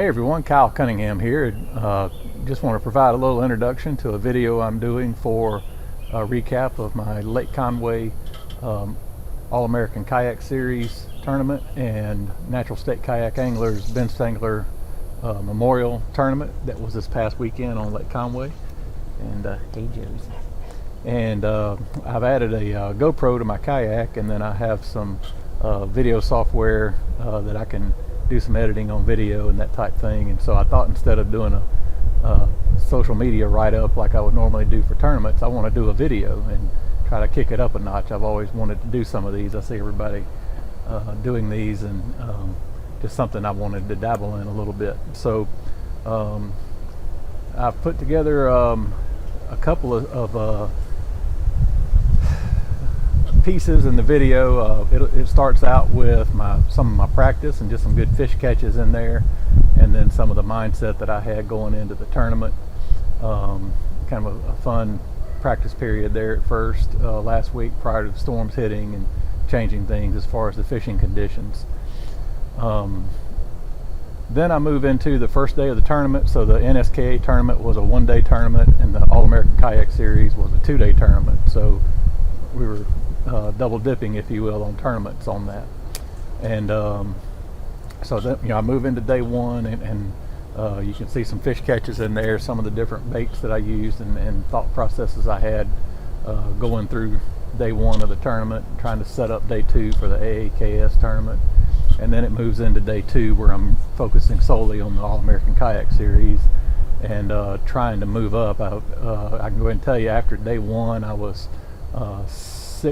Hey everyone, Kyle Cunningham here. Just want to provide a little introduction to a video I'm doing for a recap of my Lake Conway All-American Kayak Series tournament and Natural State Kayak Anglers Ben Spangler Memorial Tournament that was this past weekend on Lake Conway. And hey Josie. And I've added a GoPro to my kayak, and then I have some video software that I can do some editing on video and that type thing. And so I thought, instead of doing a social media write-up like I would normally do for tournaments, I want to do a video and try to kick it up a notch. I've always wanted to do some of these. I see everybody doing these, and just something I wanted to dabble in a little bit. So I've put together a couple of pieces in the video. It starts out with some of my practice and just some good fish catches in there, and then some of the mindset that I had going into the tournament. Kind of a fun practice period there at first last week prior to the storms hitting and changing things as far as the fishing conditions. Then I move into the first day of the tournament. So the NSKA tournament was a one-day tournament, and the All-American Kayak Series was a two-day tournament. So we were double dipping, if you will, on tournaments on that. And so that, I move into day one, and you can see some fish catches in there, some of the different baits that I used, and thought processes I had going through day one of the tournament, trying to set up day two for the AAKS tournament. And then it moves into day two, where I'm focusing solely on the All-American Kayak Series and trying to move up. I can go ahead and tell you, after day one, I was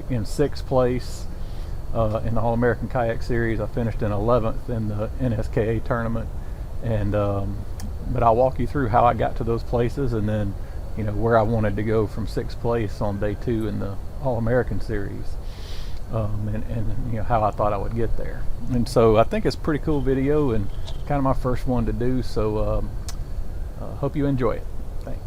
in sixth place in the All-American Kayak Series. I finished in 11th in the NSKA tournament, and but I'll walk you through how I got to those places, and then where I wanted to go from sixth place on day two in the All-American Series, and how I thought I would get there. And so I think it's a pretty cool video, and kind of my first one to do, so hope you enjoy it. Thanks.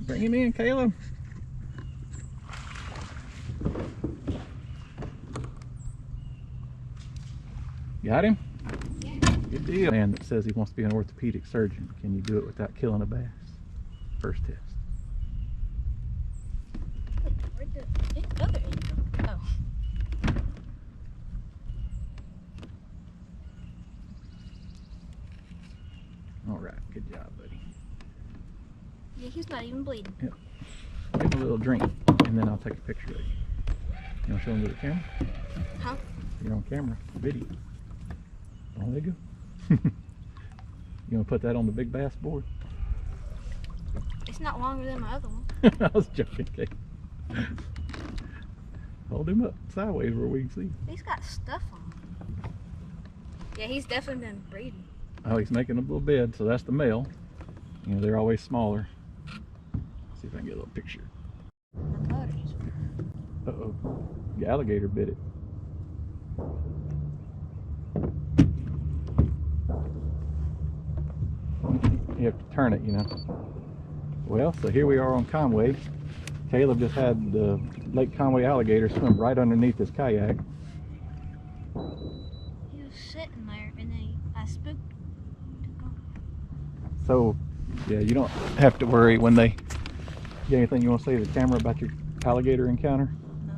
Bring him in, Caleb. Got him? Yeah. Good deal. Man that says he wants to be an orthopedic surgeon. Can you do it without killing a bass? First test. Wait, where'd the other end go? Oh. All right, good job, buddy. Yeah, he's not even bleeding. Yep. Give him a little drink, and then I'll take a picture of you. You want to show him to the camera? Huh? You're on camera, video. Oh, there you go. You want to put that on the big bass board? It's not longer than my other one. I was joking, okay. Hold him up sideways where we can see. He's got stuff on him. Yeah, he's definitely been breeding. Oh, he's making a little bed, so that's the male. They're always smaller. See if I can get a little picture. Uh-oh, the alligator bit it. You have to turn it, Well, so here we are on Conway. Caleb just had the Lake Conway alligator swim right underneath his kayak. He was sitting there, and then I spooked him. So, yeah, you don't have to worry when they... You got anything you want to say to the camera about your alligator encounter? No.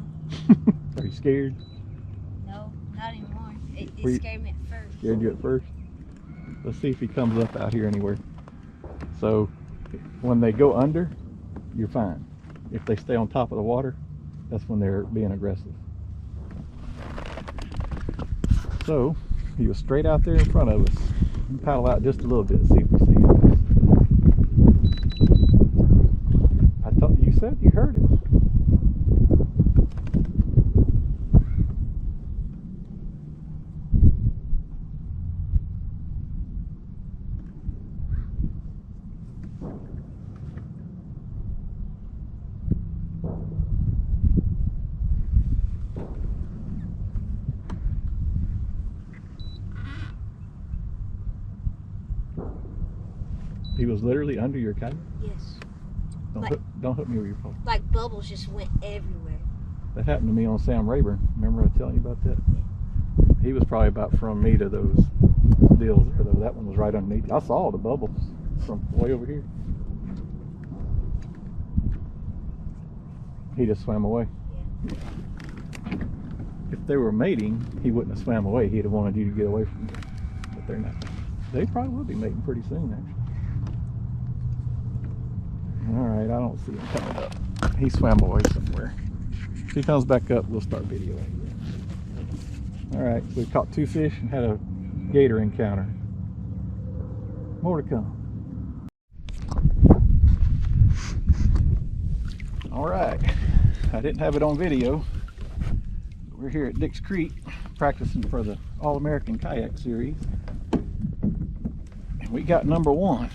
Are you scared? No, not anymore. It scared me at first. Scared you at first? Let's see if he comes up out here anywhere. So when they go under, you're fine. If they stay on top of the water, that's when they're being aggressive. So he was straight out there in front of us. Paddle out just a little bit, see if we see him. I thought you said you heard it. was literally under your kayak? Yes. Don't hook me with your pole. Like bubbles just went everywhere. That happened to me on Sam Rayburn. Remember I was telling you about that? He was probably about from me to those deals there, though. That one was right underneath. I saw the bubbles from way over here. He just swam away. Yeah. If they were mating, he wouldn't have swam away. He'd have wanted you to get away from them. But they're not. They probably will be mating pretty soon, actually. All right, I don't see him coming up. He swam away somewhere. If he comes back up, we'll start videoing. All right, so we caught 2 fish and had a gator encounter. More to come. All right, I didn't have it on video. We're here at Dix Creek practicing for the All-American Kayak Series. And we got number 1.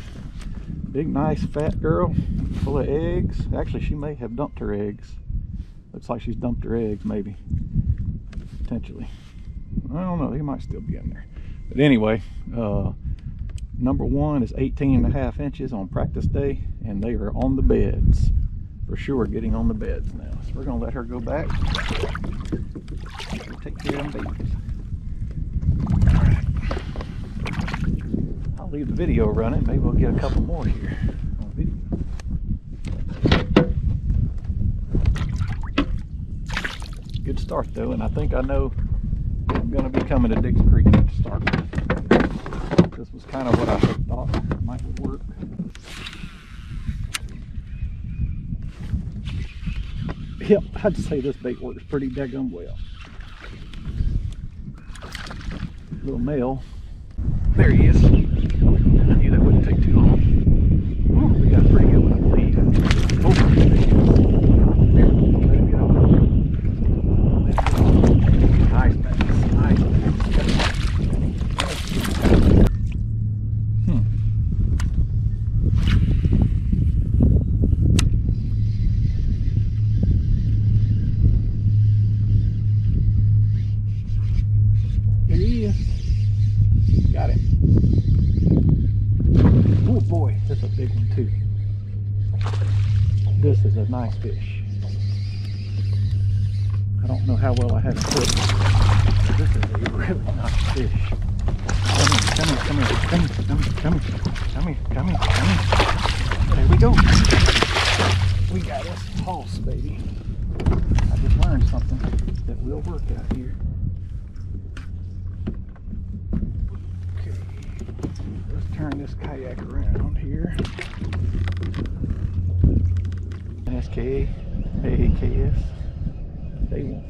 Big, nice, fat girl, full of eggs. Actually, she may have dumped her eggs. Looks like she's dumped her eggs, maybe. Potentially. I don't know, he might still be in there. But anyway, number 1 is 18.5 inches on practice day, and they are on the beds. For sure, getting on the beds now. So we're gonna let her go back. Take care of them babies. All right. I'll leave the video running. Maybe we'll get a couple more here on video. Good start though, and I think I know I'm gonna be coming to Dix Creek to start with. This was kind of what I thought might work. Yep, I'd say this bait works pretty daggum well. Little male. There he is. I knew that wouldn't take too long. Ooh, we got a pretty good one, I believe. Oh, there he is. Let him get off. Nice bass. Nice bass. There he is. Got him. Oh boy, that's a big one too. This is a nice fish. I don't know how well I have it cooked. This is a really nice fish. Come here. There we go. We got us a pulse, baby. I just learned something that will work out here. Okay, let's turn this kayak around here. NSKA, AAKS, day 1.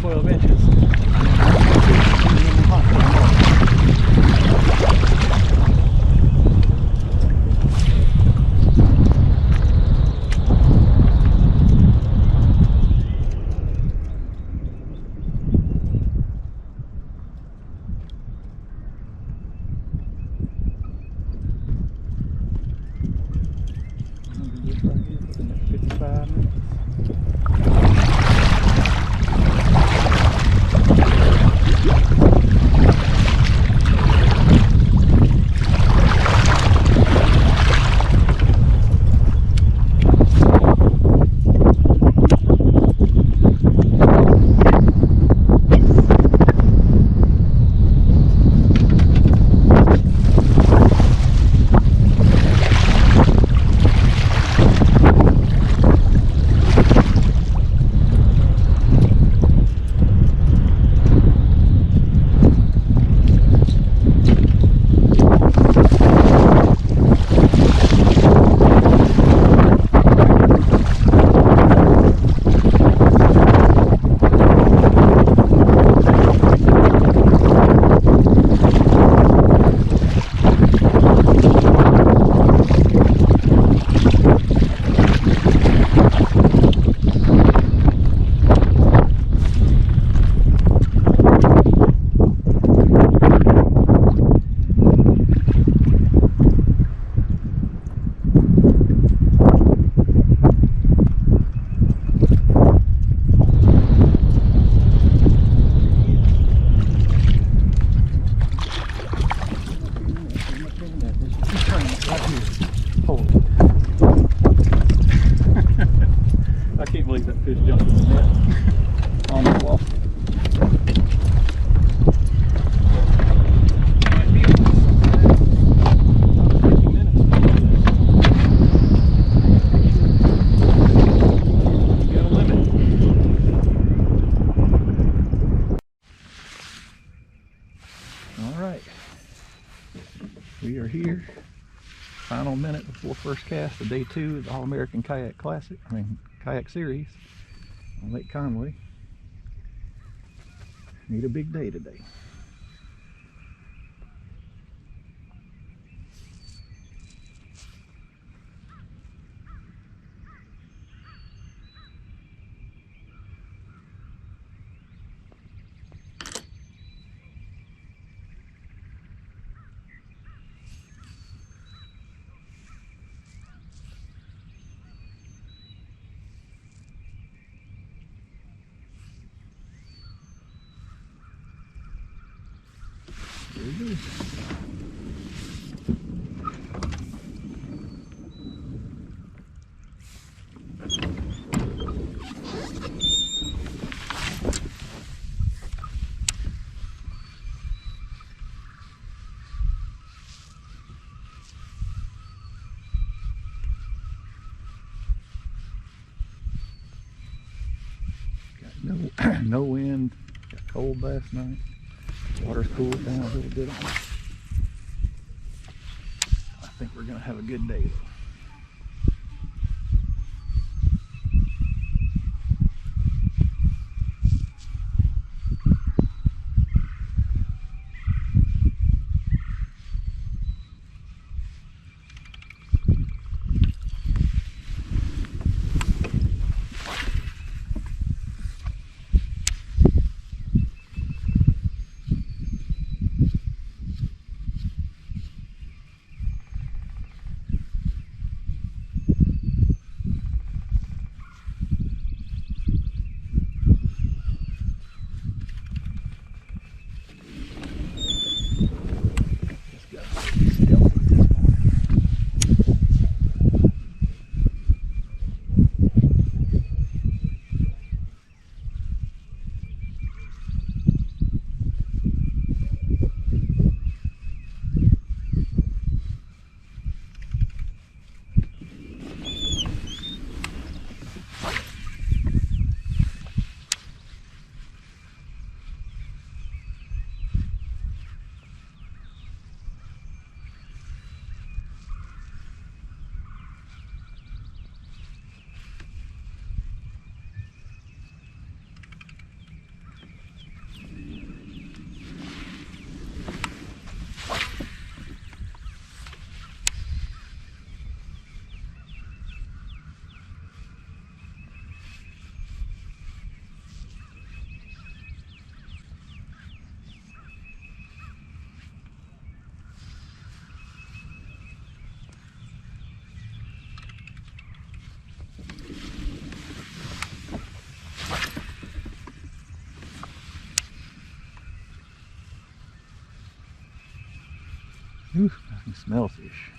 12 inches. This right here for the next 55 minutes. I can't believe that fish jumped in the net on the wall. Got a limit. All right, we are here. Final minute before first cast of day 2 of the All-American Kayak Classic, Kayak Series on Lake Conway. Need a big day today. There it is. Got no wind, got cold last night. Water's cooled down a little bit on it. I think we're going to have a good day though. Ooh, I can smell fish.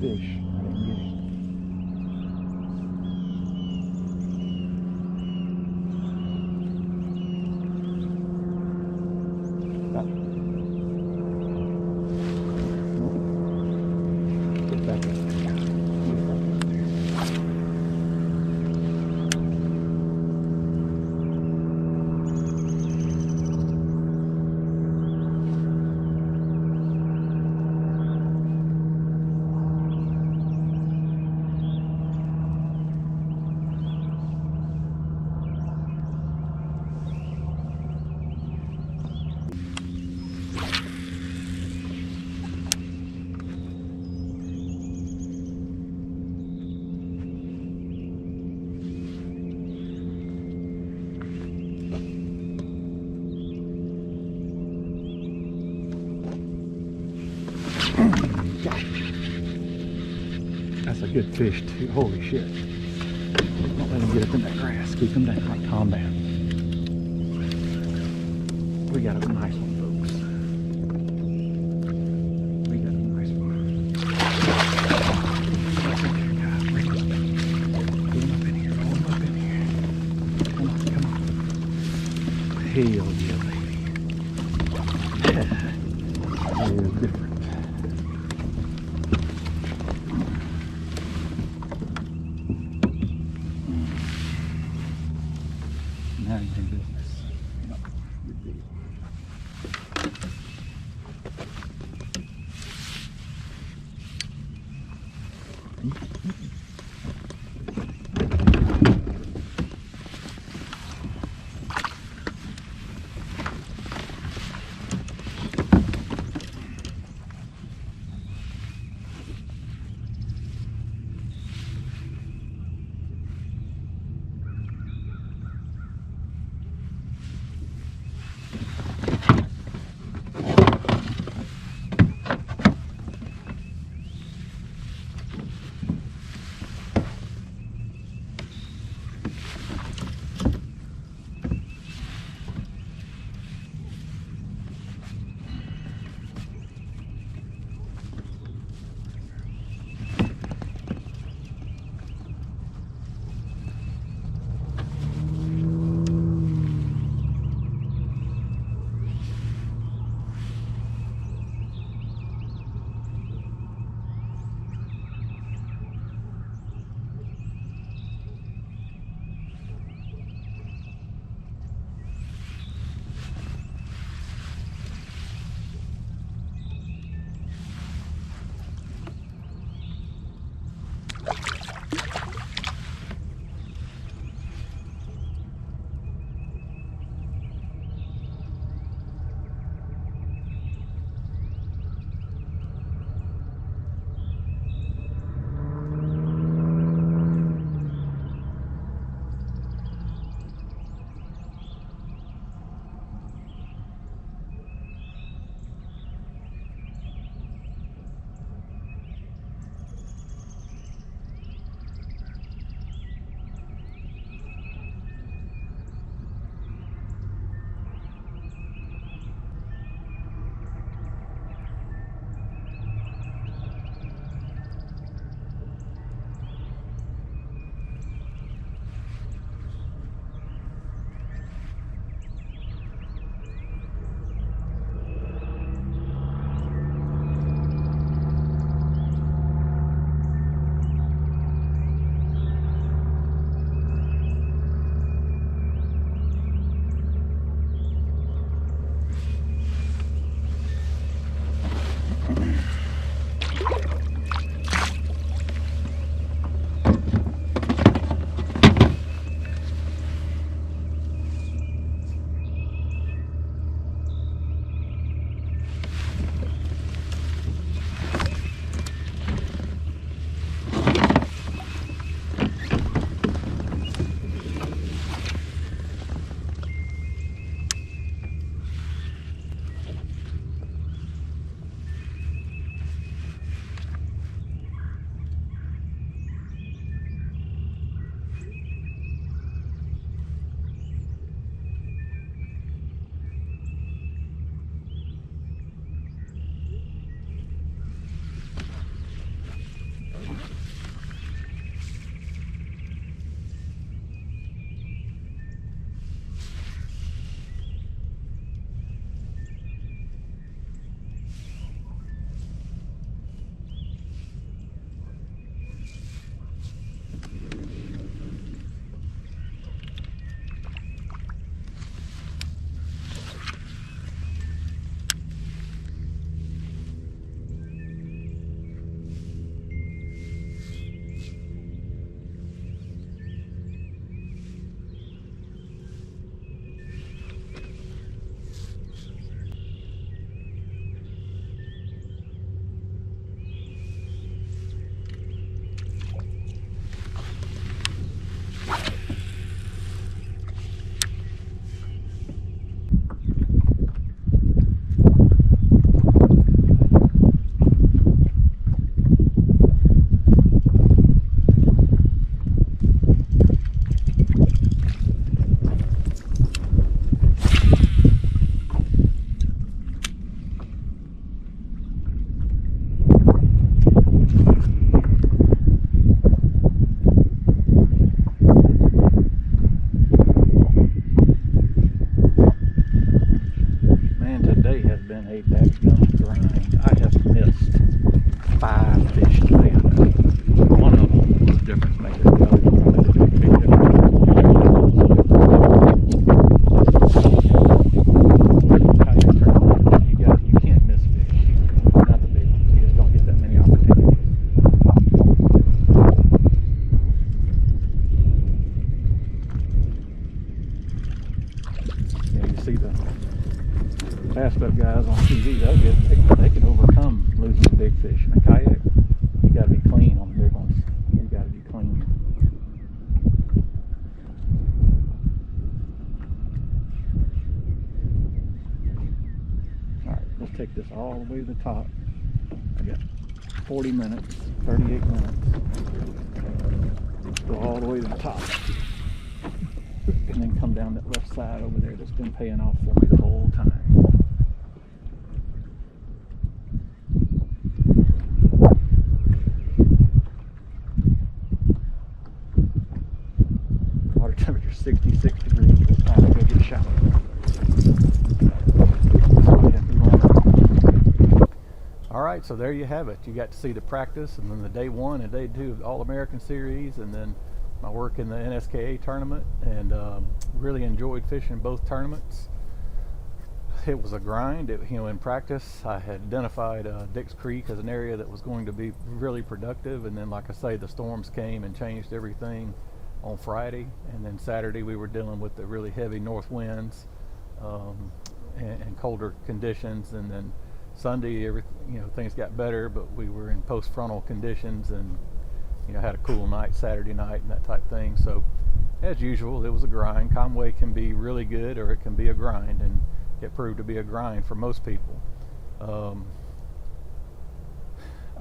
Fish. I didn't get it. Stop. Nope. Get back up there. Get back up there. That's a good fish too. Holy shit. Don't let him get up in that grass. Keep him down. Right, calm down. We got a nice one, folks. We got a nice one. Bring him up. Get him up in here. Roll him up in here. Come on, come on. Hell yeah, baby. That is different. Now you're in business. Yep, good deal. cast up guys on TV, they can overcome losing a big fish. In a kayak, you got to be clean on the big ones. You got to be clean. All right, let's take this all the way to the top. I got 40 minutes, 38 minutes. Go all the way to the top. And then come down that left side over there that's been paying off for me the whole time. Water temperature 66 degrees. It's time to go get a shower. Alright, so there you have it. You got to see the practice, and then the day 1 and day 2 of the All-American Series, and then my work in the NSKA tournament, and really enjoyed fishing both tournaments. It was a grind. In practice, I had identified Dix Creek as an area that was going to be really productive, and then, like I say, the storms came and changed everything on Friday, and then Saturday we were dealing with the really heavy north winds and colder conditions, and then Sunday, things got better, but we were in post-frontal conditions, and had a cool night Saturday night and that type thing. So as usual, it was a grind. Conway can be really good, or it can be a grind, and it proved to be a grind for most people.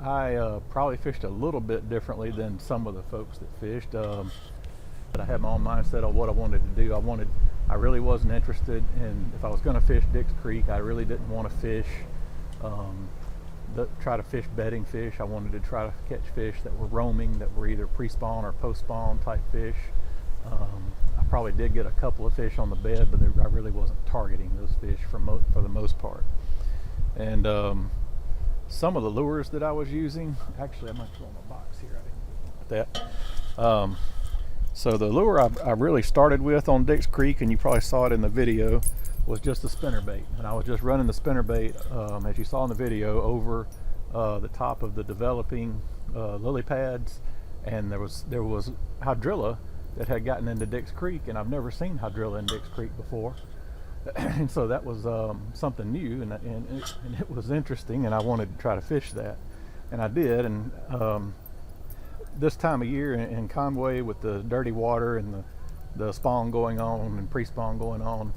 I probably fished a little bit differently than some of the folks that fished, but I had my own mindset on what I wanted to do. I really wasn't interested in, if I was going to fish Dix Creek, I really didn't want to fish try to fish bedding fish. I wanted to try to catch fish that were roaming, that were either pre-spawn or post-spawn type fish. I probably did get a couple of fish on the bed, but I really wasn't targeting those fish for the most part. And some of the lures that I was using, actually I might throw in my box here, I didn't get that. So the lure I really started with on Dix Creek, and you probably saw it in the video, was just a spinnerbait, and I was just running the spinnerbait, as you saw in the video, over the top of the developing lily pads, and there was hydrilla that had gotten into Dix Creek, and I've never seen hydrilla in Dix Creek before, and so that was something new, and it was interesting, and I wanted to try to fish that, and I did. And this time of year in Conway, with the dirty water and the spawn going on and pre-spawn going on,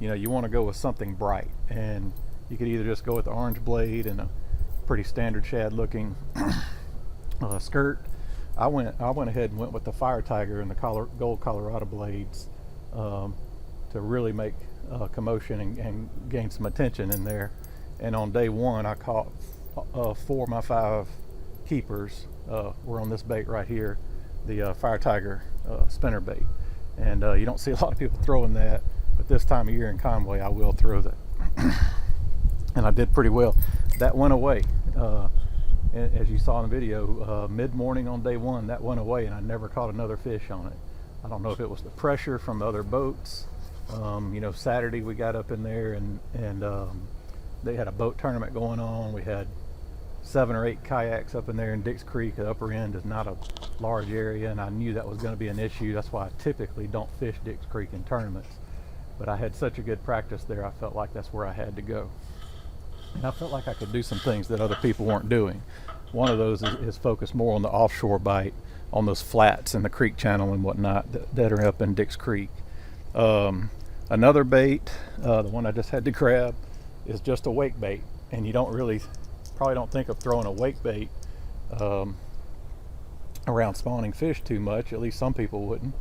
you want to go with something bright, and you could either just go with the orange blade and a pretty standard shad looking skirt. I went ahead and went with the Fire Tiger and the gold Colorado blades to really make commotion and gain some attention in there. And on day 1, I caught 4 of my 5 keepers were on this bait right here, the Fire Tiger spinner bait. And you don't see a lot of people throwing that, but this time of year in Conway, I will throw that. And I did pretty well. That went away. As you saw in the video, mid-morning on day 1, that went away, and I never caught another fish on it. I don't know if it was the pressure from other boats. Saturday we got up in there, and they had a boat tournament going on. We had 7 or 8 kayaks up in there in Dix Creek. The upper end is not a large area, and I knew that was going to be an issue. That's why I typically don't fish Dix Creek in tournaments. But I had such a good practice there, I felt like that's where I had to go. And I felt like I could do some things that other people weren't doing. One of those is focus more on the offshore bite, on those flats in the creek channel and whatnot that are up in Dix Creek. Another bait, the one I just had to grab, is just a wake bait. And you probably don't think of throwing a wake bait around spawning fish too much. At least some people wouldn't.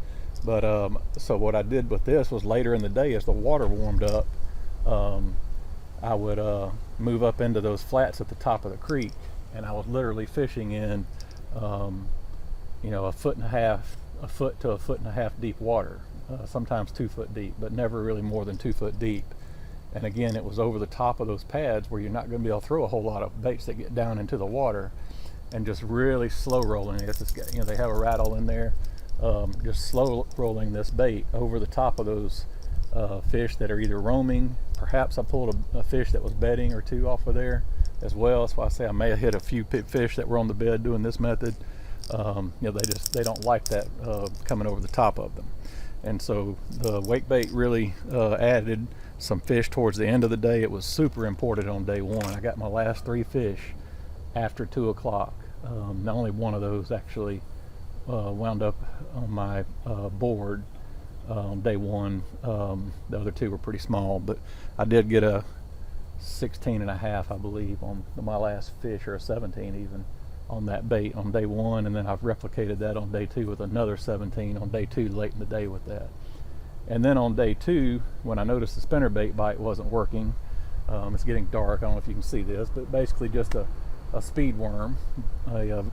But so what I did with this was, later in the day, as the water warmed up, I would move up into those flats at the top of the creek, and I was literally fishing in a foot to a foot and a half deep water, sometimes 2 foot deep, but never really more than 2 foot deep. And again, it was over the top of those pads where you're not going to be able to throw a whole lot of baits that get down into the water, and just really slow rolling it. They have a rattle in there, just slow rolling this bait over the top of those fish that are either roaming. Perhaps I pulled a fish that was bedding or 2 off of there as well. That's why I say I may have hit a few fish that were on the bed doing this method. They don't like that coming over the top of them. And so the wake bait really added some fish towards the end of the day. It was super important on day one. I got my last 3 fish after 2 o'clock. Only one of those actually wound up on my board on day one. The other 2 were pretty small, but I did get a 16 and a half, I believe, on my last fish, or a 17 even, on that bait on day one. And then I've replicated that on day 2 with another 17 on day 2 late in the day with that. And then on day 2, when I noticed the spinnerbait bite wasn't working, it's getting dark, I don't know if you can see this, but basically just a speed worm, a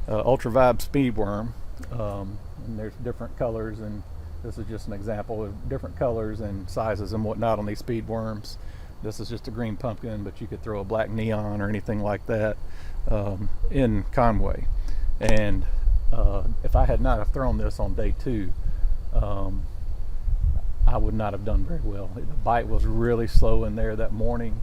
ultra vibe speed worm, and there's different colors, and this is just an example of different colors and sizes and whatnot on these speed worms. This is just a green pumpkin, but you could throw a black neon or anything like that in Conway. And if I had not have thrown this on day 2, I would not have done very well. The bite was really slow in there that morning.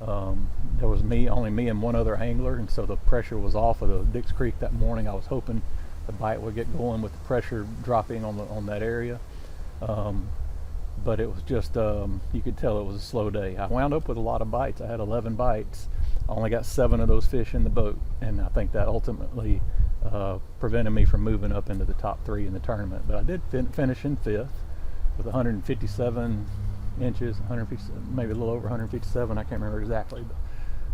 There was only me and one other angler, and so the pressure was off of the Dix Creek that morning. I was hoping the bite would get going with the pressure dropping on that area. But it was just, you could tell it was a slow day. I wound up with a lot of bites. I had 11 bites. I only got 7 of those fish in the boat, and I think that ultimately prevented me from moving up into the top 3 in the tournament. But I did finish in 5th with 157 inches, 157, maybe a little over 157. I can't remember exactly.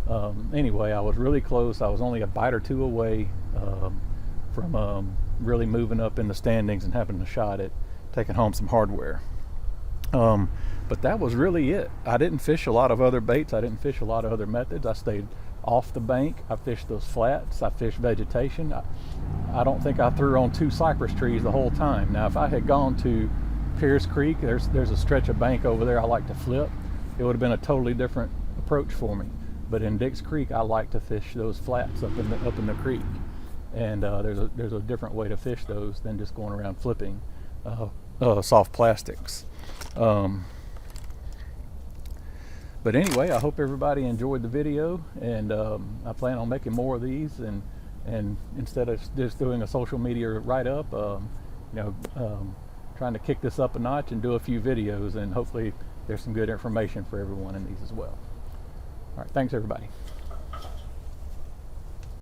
But anyway, I was really close. I was only a bite or 2 away from really moving up in the standings and having a shot at taking home some hardware. But that was really it. I didn't fish a lot of other baits. I didn't fish a lot of other methods. I stayed off the bank. I fished those flats. I fished vegetation. I don't think I threw on 2 cypress trees the whole time. Now, if I had gone to Pierce Creek, there's a stretch of bank over there I like to flip. It would have been a totally different approach for me. But in Dix Creek, I like to fish those flats up in the creek. And there's a different way to fish those than just going around flipping soft plastics. But anyway, I hope everybody enjoyed the video, and I plan on making more of these, and instead of just doing a social media write-up, trying to kick this up a notch and do a few videos, and hopefully there's some good information for everyone in these as well. All right, thanks everybody.